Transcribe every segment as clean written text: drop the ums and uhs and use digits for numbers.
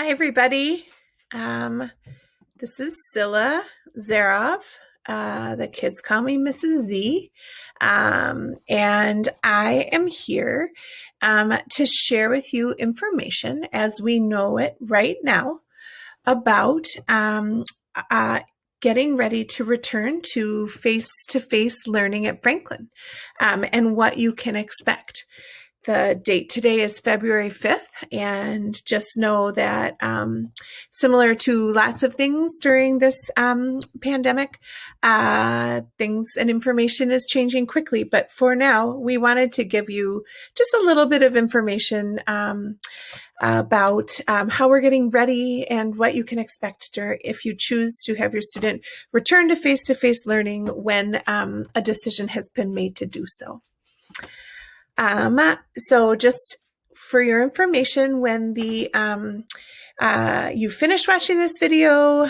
Hi, everybody. Um, this is Sylla Zarov. The kids call me Mrs. Z. And I am here to share with you information as we know it right now about getting ready to return to face-to-face learning at Franklin and what you can expect. The date today is February 5th, and just know that similar to lots of things during this pandemic, things and information is changing quickly. But for now, we wanted to give you just a little bit of information about how we're getting ready and what you can expect if you choose to have your student return to face-to-face learning when a decision has been made to do so. So just for your information, when you finish watching this video,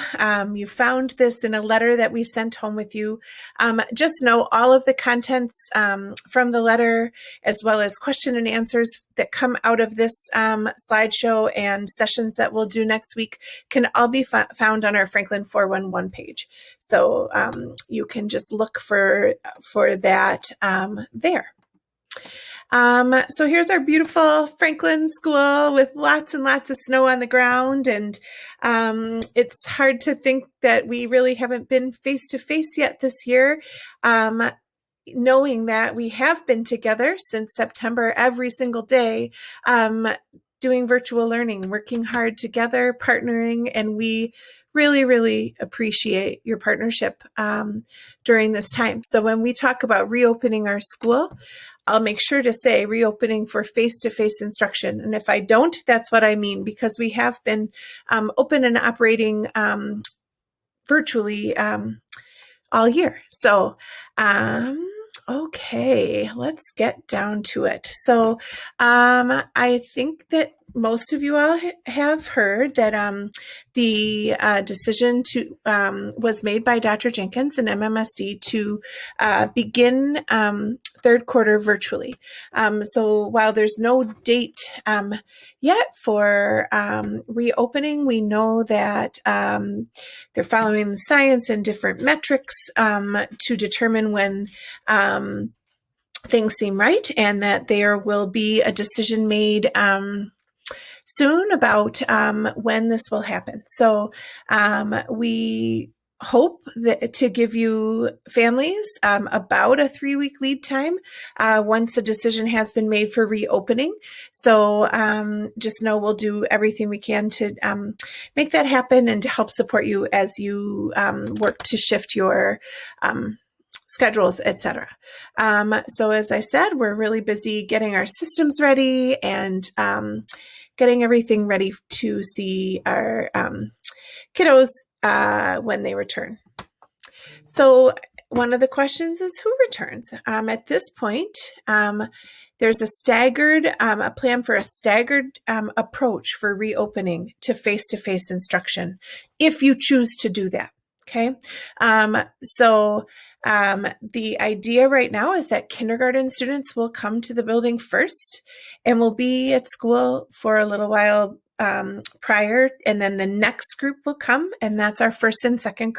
you found this in a letter that we sent home with you, just know all of the contents from the letter, as well as question and answers that come out of this slideshow and sessions that we'll do next week can all be found on our Franklin 411 page. So you can just look for that there. So here's our beautiful Franklin school with lots and lots of snow on the ground. And it's hard to think that we really haven't been face-to-face yet this year, knowing that we have been together since September every single day, doing virtual learning, working hard together, partnering, and we really, really appreciate your partnership during this time. So when we talk about reopening our school, I'll make sure to say reopening for face-to-face instruction. And if I don't, that's what I mean, because we have been open and operating virtually all year. So, okay, let's get down to it. So I think that most of you all have heard that the decision was made by Dr. Jenkins and MMSD to begin third quarter virtually. So while there's no date yet for reopening, we know that they're following the science and different metrics to determine when things seem right, and that there will be a decision made soon about when this will happen. So we hope that to give you families about a 3-week lead time once a decision has been made for reopening. So just know we'll do everything we can to make that happen and to help support you as you work to shift your schedules, etc. So as I said, we're really busy getting our systems ready and getting everything ready to see our kiddos when they return. So one of the questions is who returns? At this point, there's a plan for a staggered approach for reopening to face-to-face instruction, if you choose to do that. Okay, so the idea right now is that kindergarten students will come to the building first and will be at school for a little while prior, and then the next group will come, and that's our first and second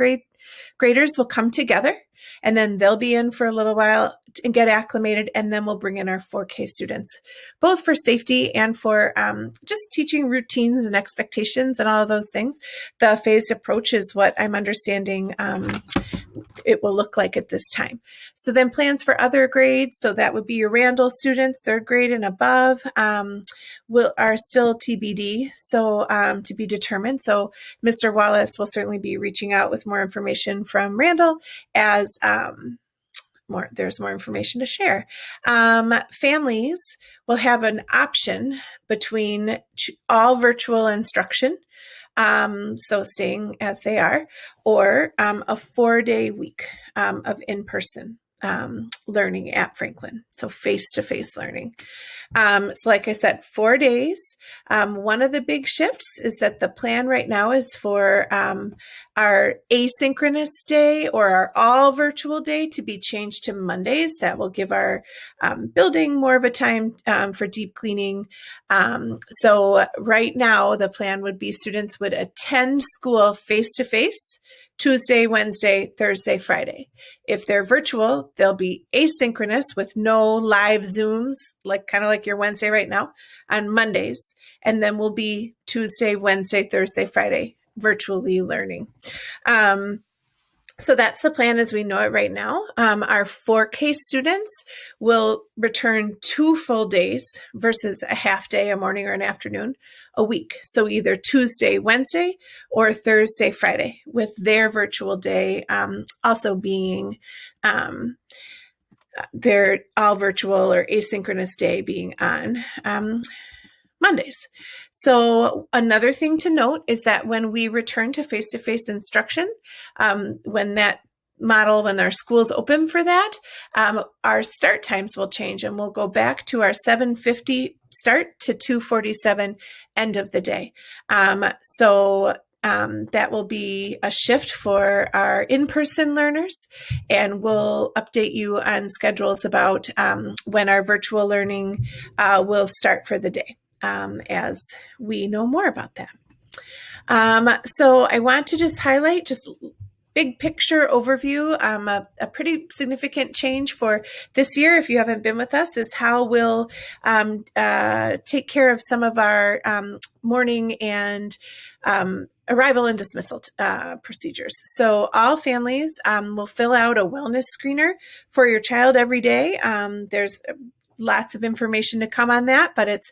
graders will come together, and then they'll be in for a little while and get acclimated, and then we'll bring in our 4K students, both for safety and for just teaching routines and expectations and all of those things. The phased approach is what I'm understanding it will look like at this time. So then plans for other grades, so that would be your Randall students, 3rd grade and above, are still TBD, so to be determined. So Mr. Wallace will certainly be reaching out with more information from Randall as there's more information to share. Families will have an option between all virtual instruction, so staying as they are, or a 4-day week of in-person learning at Franklin. So face-to-face learning. So like I said, 4 days. One of the big shifts is that the plan right now is for our asynchronous day or our all virtual day to be changed to Mondays. That will give our building more of a time for deep cleaning. So right now, the plan would be students would attend school face-to-face Tuesday, Wednesday, Thursday, Friday. If they're virtual, they'll be asynchronous with no live Zooms, kind of like your Wednesday right now, on Mondays. And then we'll be Tuesday, Wednesday, Thursday, Friday, virtually learning. So that's the plan as we know it right now. Our 4K students will return 2 full days versus a half day, a morning or an afternoon, a week. So either Tuesday, Wednesday, or Thursday, Friday, with their virtual day also being their all virtual or asynchronous day being on Mondays. So another thing to note is that when we return to face-to-face instruction, when our school's open for that, our start times will change and we'll go back to our 7:50 start to 2:47 end of the day. So that will be a shift for our in-person learners, and we'll update you on schedules about when our virtual learning will start for the day as we know more about that. So I want to just highlight big picture overview, a pretty significant change for this year, if you haven't been with us, is how we'll take care of some of our morning and arrival and dismissal procedures. So all families will fill out a wellness screener for your child every day. There's lots of information to come on that, but it's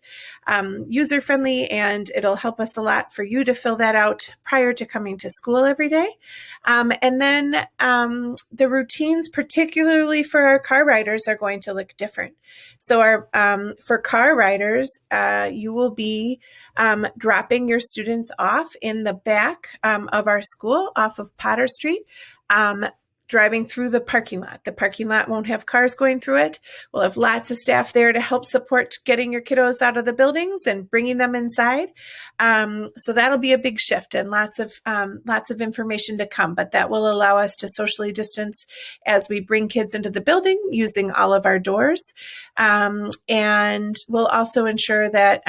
user-friendly and it'll help us a lot for you to fill that out prior to coming to school every day. And then the routines, particularly for our car riders, are going to look different. So for car riders, you will be dropping your students off in the back of our school off of Potter Street, driving through the parking lot. The parking lot won't have cars going through it. We'll have lots of staff there to help support getting your kiddos out of the buildings and bringing them inside. So that'll be a big shift and lots of information to come, but that will allow us to socially distance as we bring kids into the building using all of our doors. And we'll also ensure that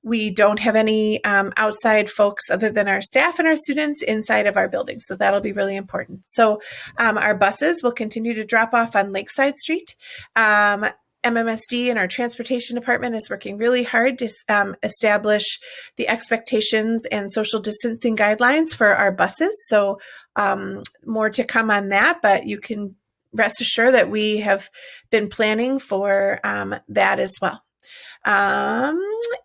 we don't have any outside folks other than our staff and our students inside of our building. So that'll be really important. So our buses will continue to drop off on Lakeside Street. MMSD and our transportation department is working really hard to establish the expectations and social distancing guidelines for our buses. So more to come on that, but you can rest assured that we have been planning for that as well.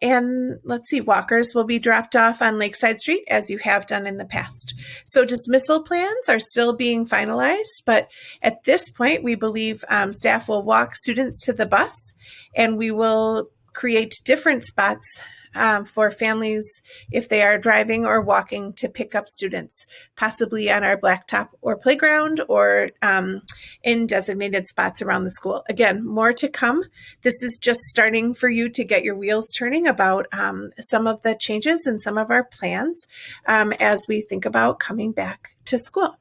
And let's see, walkers will be dropped off on Lakeside Street as you have done in the past. So dismissal plans are still being finalized, but at this point, we believe staff will walk students to the bus, and we will create different spots for families if they are driving or walking to pick up students, possibly on our blacktop or playground or in designated spots around the school. Again, more to come. This is just starting for you to get your wheels turning about some of the changes and some of our plans as we think about coming back to school.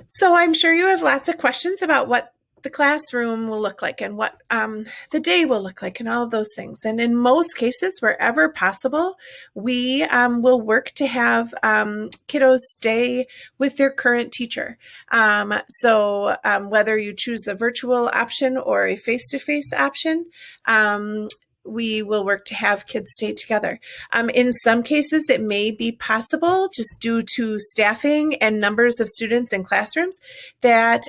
So I'm sure you have lots of questions about what the classroom will look like and what the day will look like and all of those things. And in most cases, wherever possible, we will work to have kiddos stay with their current teacher. So whether you choose the virtual option or a face-to-face option, we will work to have kids stay together. In some cases, it may be possible, just due to staffing and numbers of students in classrooms, that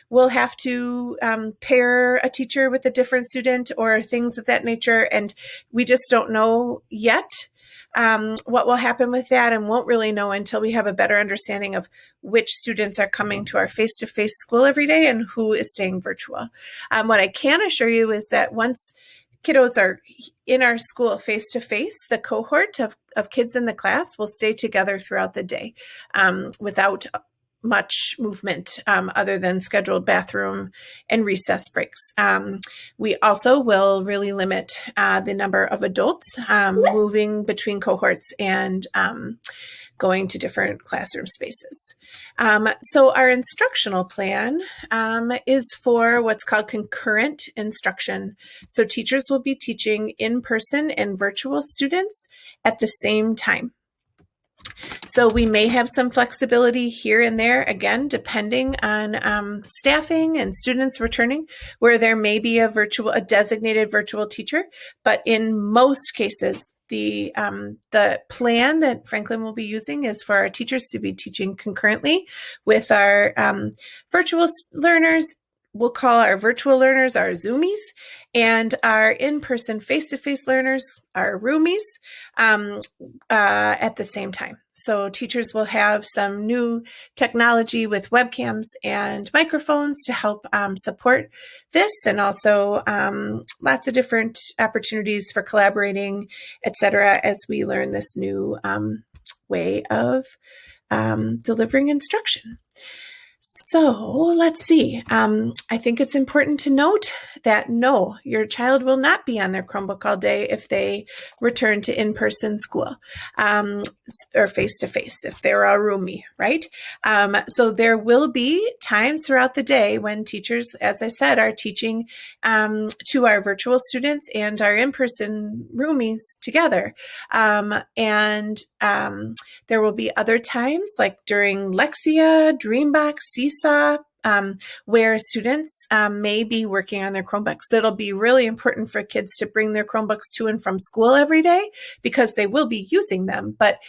we'll have to pair a teacher with a different student or things of that nature. And we just don't know yet what will happen with that, and won't really know until we have a better understanding of which students are coming to our face-to-face school every day and who is staying virtual. What I can assure you is that once kiddos are in our school face-to-face, the cohort of kids in the class will stay together throughout the day without much movement other than scheduled bathroom and recess breaks. We also will really limit the number of adults moving between cohorts and going to different classroom spaces. So our instructional plan is for what's called concurrent instruction. So teachers will be teaching in-person and virtual students at the same time. So we may have some flexibility here and there, again, depending on staffing and students returning, where there may be a designated virtual teacher, but in most cases, the plan that Franklin will be using is for our teachers to be teaching concurrently with our virtual learners. We'll call our virtual learners our Zoomies, and our in-person face-to-face learners our Roomies at the same time. So teachers will have some new technology with webcams and microphones to help support this, and also lots of different opportunities for collaborating, etc., as we learn this new way of delivering instruction. So let's see. I think it's important to note that no, your child will not be on their Chromebook all day if they return to in-person school or face-to-face, if they're a roomie, right? So there will be times throughout the day when teachers, as I said, are teaching to our virtual students and our in-person roomies together. And there will be other times, like during Lexia, Dreambox, Seesaw, where students may be working on their Chromebooks. So it'll be really important for kids to bring their Chromebooks to and from school every day, because they will be using them, but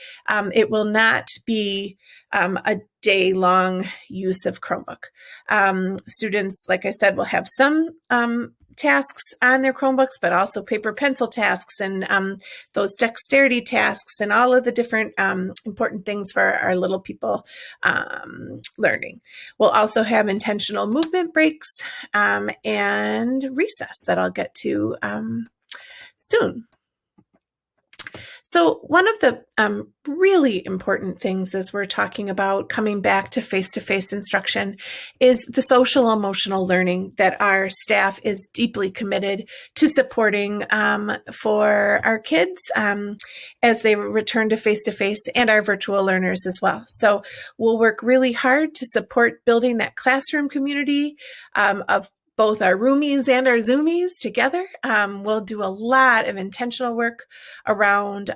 it will not be a day-long use of Chromebook. Students, like I said, will have some tasks on their Chromebooks, but also paper pencil tasks and those dexterity tasks and all of the different important things for our little people learning. We'll also have intentional movement breaks and recess that I'll get to soon. So one of the really important things as we're talking about coming back to face-to-face instruction is the social emotional learning that our staff is deeply committed to supporting for our kids as they return to face-to-face, and our virtual learners as well. So we'll work really hard to support building that classroom community of both our roomies and our Zoomies together. We'll do a lot of intentional work around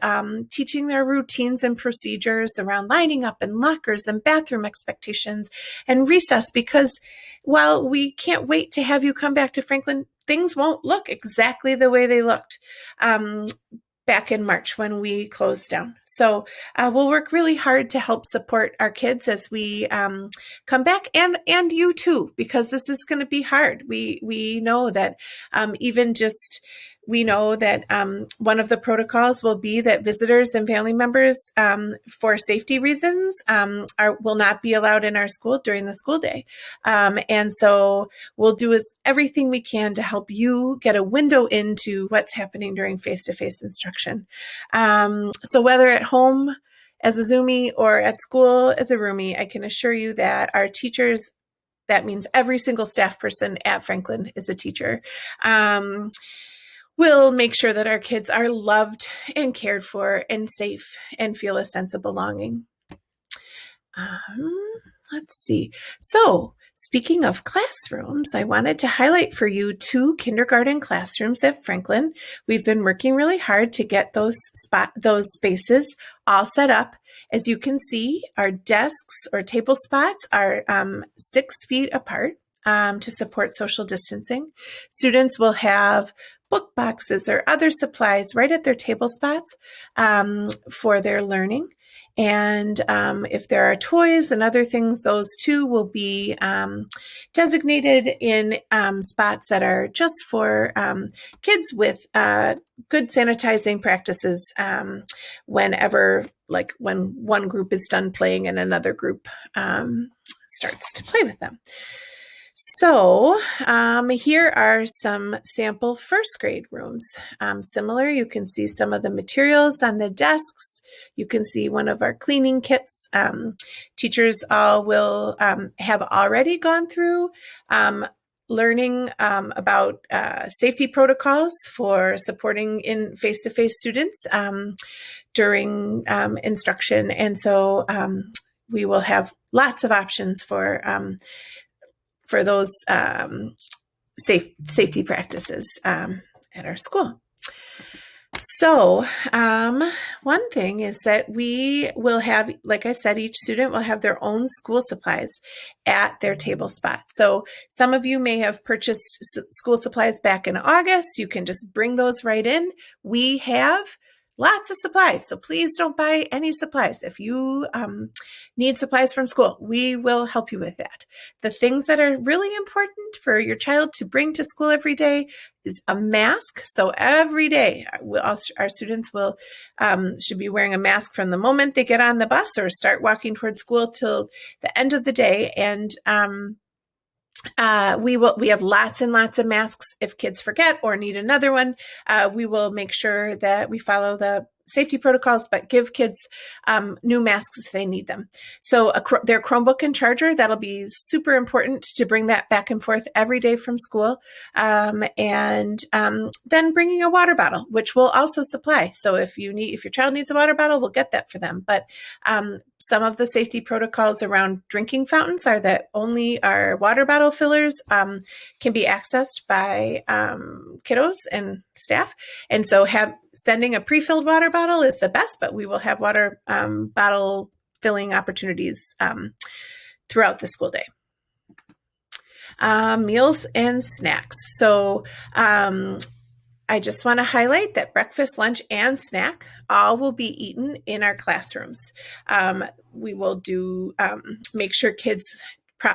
teaching their routines and procedures around lining up in lockers and bathroom expectations and recess, because while we can't wait to have you come back to Franklin, things won't look exactly the way they looked back in March when we closed down. So we'll work really hard to help support our kids as we come back, and you too, because this is going to be hard. We know that we know that one of the protocols will be that visitors and family members, for safety reasons, will not be allowed in our school during the school day. And so we'll do everything we can to help you get a window into what's happening during face-to-face instruction. So whether at home as a Zoomie or at school as a roomie, I can assure you that our teachers, that means every single staff person at Franklin is a teacher, we'll make sure that our kids are loved and cared for and safe and feel a sense of belonging. Let's see. So speaking of classrooms, I wanted to highlight for you 2 kindergarten classrooms at Franklin. We've been working really hard to get those spaces all set up. As you can see, our desks or table spots are 6 feet apart to support social distancing. Students will have book boxes or other supplies right at their table spots for their learning. And if there are toys and other things, those too will be designated in spots that are just for kids with good sanitizing practices whenever, like when one group is done playing and another group starts to play with them. So here are some sample first grade rooms. Similar, you can see some of the materials on the desks. You can see one of our cleaning kits. Teachers all will have already gone through learning about safety protocols for supporting in face-to-face students during instruction. And so we will have lots of options for those safety practices at our school. So one thing is that we will have, like I said, each student will have their own school supplies at their table spot. So some of you may have purchased school supplies back in August. You can just bring those right in. We have lots of supplies, so please don't buy any supplies. If you need supplies from school, we will help you with that. The things that are really important for your child to bring to school every day is a mask. So every day, our students will should be wearing a mask from the moment they get on the bus or start walking towards school till the end of the day. And we have lots and lots of masks. If kids forget or need another one, we will make sure that we follow the safety protocols, but give kids new masks if they need them. So their Chromebook and charger, that'll be super important to bring that back and forth every day from school. And then bringing a water bottle, which we'll also supply. So if your child needs a water bottle, we'll get that for them. But some of the safety protocols around drinking fountains are that only our water bottle fillers can be accessed by kiddos and staff. And so sending a pre-filled water bottle is the best, but we will have water bottle filling opportunities throughout the school day. Meals and snacks. So I just want to highlight that breakfast, lunch, and snack all will be eaten in our classrooms. We will make sure kids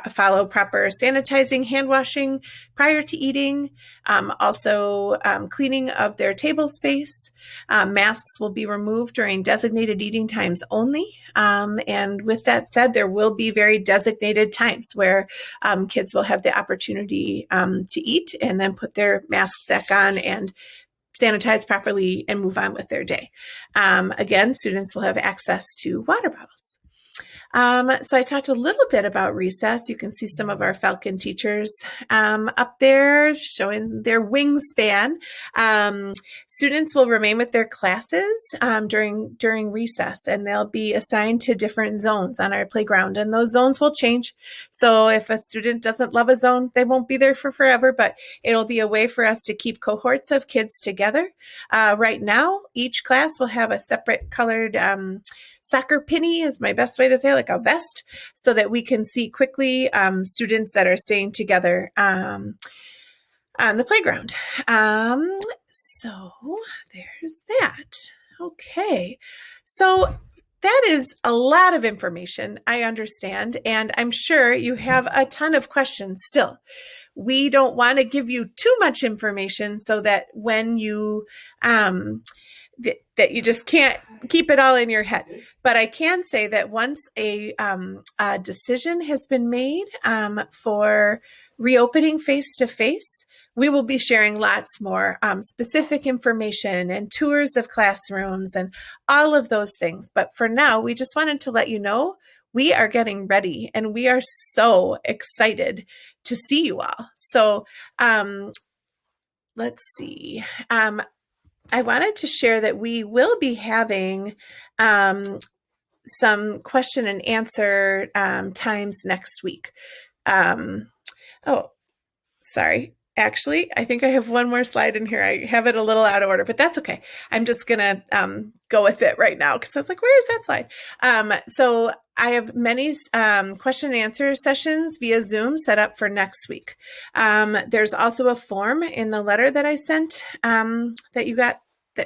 follow proper sanitizing, hand washing prior to eating, also cleaning of their table space. Masks will be removed during designated eating times only. And with that said, there will be very designated times where kids will have the opportunity to eat and then put their mask back on and sanitize properly and move on with their day. Again, students will have access to water bottles. So I talked a little bit about recess. You can see some of our Falcon teachers up there showing their wingspan. Students will remain with their classes during recess, and they'll be assigned to different zones on our playground, and those zones will change. So if a student doesn't love a zone, they won't be there for forever, but it'll be a way for us to keep cohorts of kids together. Right now, each class will have a separate colored soccer penny is my best way to say it, like a vest, so that we can see quickly students that are staying together on the playground. So there's that. Okay. So that is a lot of information, I understand, and I'm sure you have a ton of questions still. We don't want to give you too much information so that when you that you just can't keep it all in your head. But I can say that once a decision has been made for reopening face-to-face, we will be sharing lots more specific information and tours of classrooms and all of those things. But for now, we just wanted to let you know we are getting ready and we are so excited to see you all. So let's see. I wanted to share that we will be having some question and answer times next week. Sorry. Actually, I think I have one more slide in here. I have it a little out of order, but that's okay. I'm just going to go with it right now because I was like, where is that slide? So I have many question and answer sessions via Zoom set up for next week. There's also a form in the letter that I sent that you got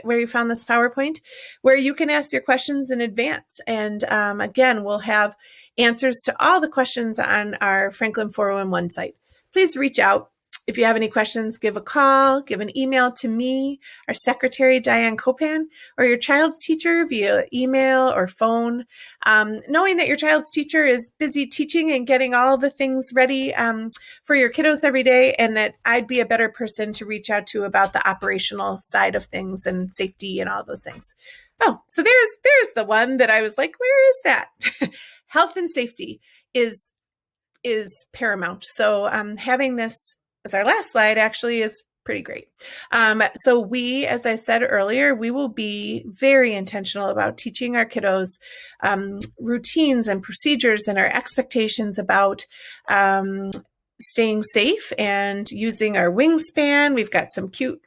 where you found this PowerPoint, where you can ask your questions in advance. And again, we'll have answers to all the questions on our Franklin 401 site. Please reach out. If you have any questions, give a call, give an email to me, our secretary, Diane Copan, or your child's teacher via email or phone. Knowing that your child's teacher is busy teaching and getting all the things ready for your kiddos every day, and that I'd be a better person to reach out to about the operational side of things and safety and all those things. Oh, so there's the one that I was like, where is that? Health and safety is paramount. So having this as our last slide actually is pretty great. So we, as I said earlier, we will be very intentional about teaching our kiddos routines and procedures and our expectations about staying safe and using our wingspan. We've got some cute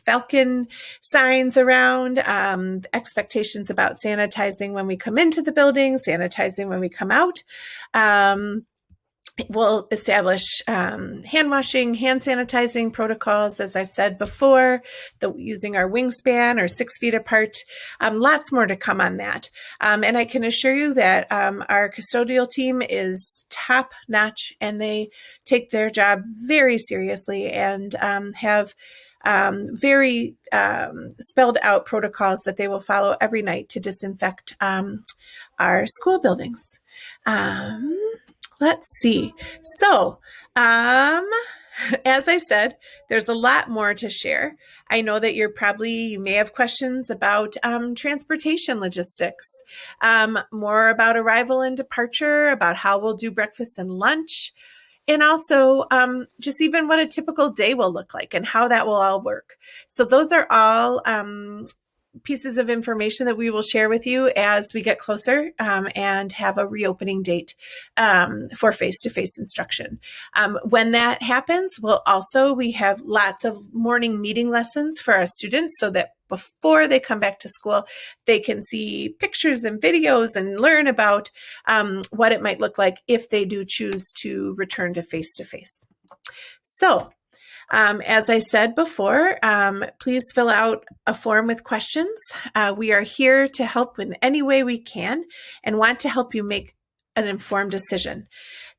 falcon signs around, expectations about sanitizing when we come into the building, sanitizing when we come out. We'll establish hand washing, hand sanitizing protocols, as I've said before, using our wingspan or 6 feet apart. Lots more to come on that. And I can assure you that our custodial team is top notch, and they take their job very seriously and have very spelled out protocols that they will follow every night to disinfect our school buildings. Let's see. So, as I said, there's a lot more to share. I know that you may have questions about transportation logistics, more about arrival and departure, about how we'll do breakfast and lunch, and also just even what a typical day will look like and how that will all work. So those are all pieces of information that we will share with you as we get closer and have a reopening date for face-to-face instruction. When that happens, we have lots of morning meeting lessons for our students so that before they come back to school, they can see pictures and videos and learn about what it might look like if they do choose to return to face-to-face. So, as I said before, please fill out a form with questions. We are here to help in any way we can and want to help you make an informed decision.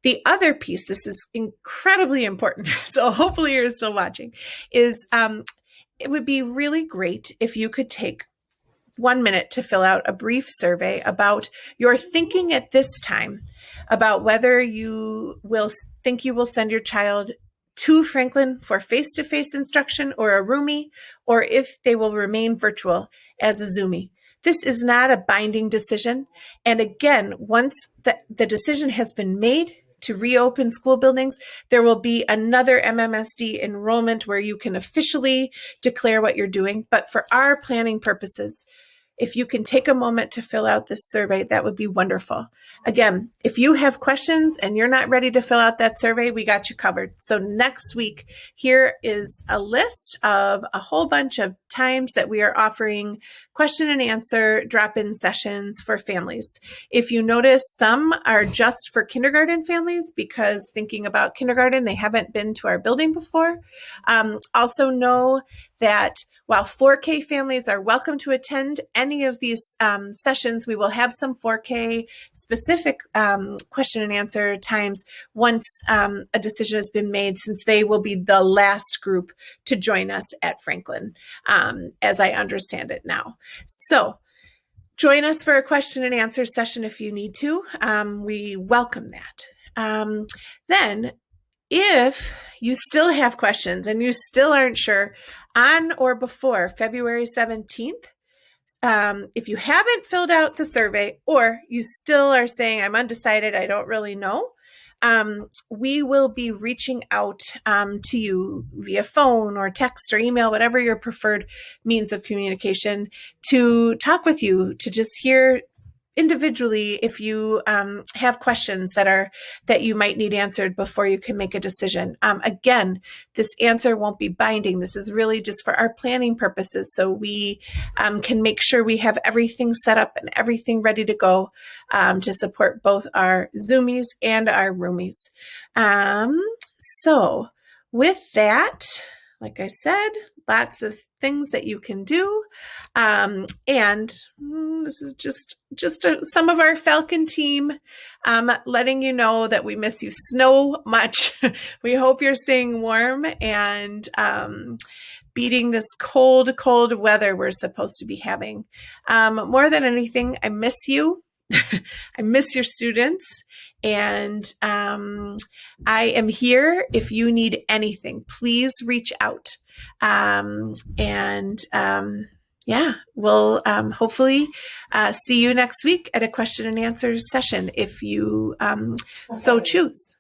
The other piece, this is incredibly important, so hopefully you're still watching, is it would be really great if you could take 1 minute to fill out a brief survey about your thinking at this time about whether you will send your child to Franklin for face-to-face instruction or a roomie, or if they will remain virtual as a Zoomie. This is not a binding decision. And again, once the decision has been made to reopen school buildings, there will be another MMSD enrollment where you can officially declare what you're doing. But for our planning purposes, if you can take a moment to fill out this survey, that would be wonderful. Again, if you have questions and you're not ready to fill out that survey, we got you covered. So next week, here is a list of a whole bunch of times that we are offering question and answer drop-in sessions for families. If you notice, some are just for kindergarten families because thinking about kindergarten, they haven't been to our building before. Also know that while 4K families are welcome to attend any of these sessions, we will have some 4K specific question and answer times once a decision has been made, since they will be the last group to join us at Franklin, as I understand it now. So join us for a question and answer session if you need to. We welcome that. Then, if you still have questions and you still aren't sure, on or before February 17th, if you haven't filled out the survey or you still are saying, I'm undecided, I don't really know, we will be reaching out to you via phone or text or email, whatever your preferred means of communication, to talk with you, to just hear individually if you have questions that you might need answered before you can make a decision. Again, this answer won't be binding. This is really just for our planning purposes, so we can make sure we have everything set up and everything ready to go to support both our Zoomies and our roomies. So with that, like I said, lots of things that you can do. And this is just some of our Falcon team letting you know that we miss you so much. We hope you're staying warm and beating this cold, cold weather we're supposed to be having. More than anything, I miss you. I miss your students. And I am here if you need anything. Please reach out. Yeah, we'll hopefully see you next week at a question and answer session if you so choose.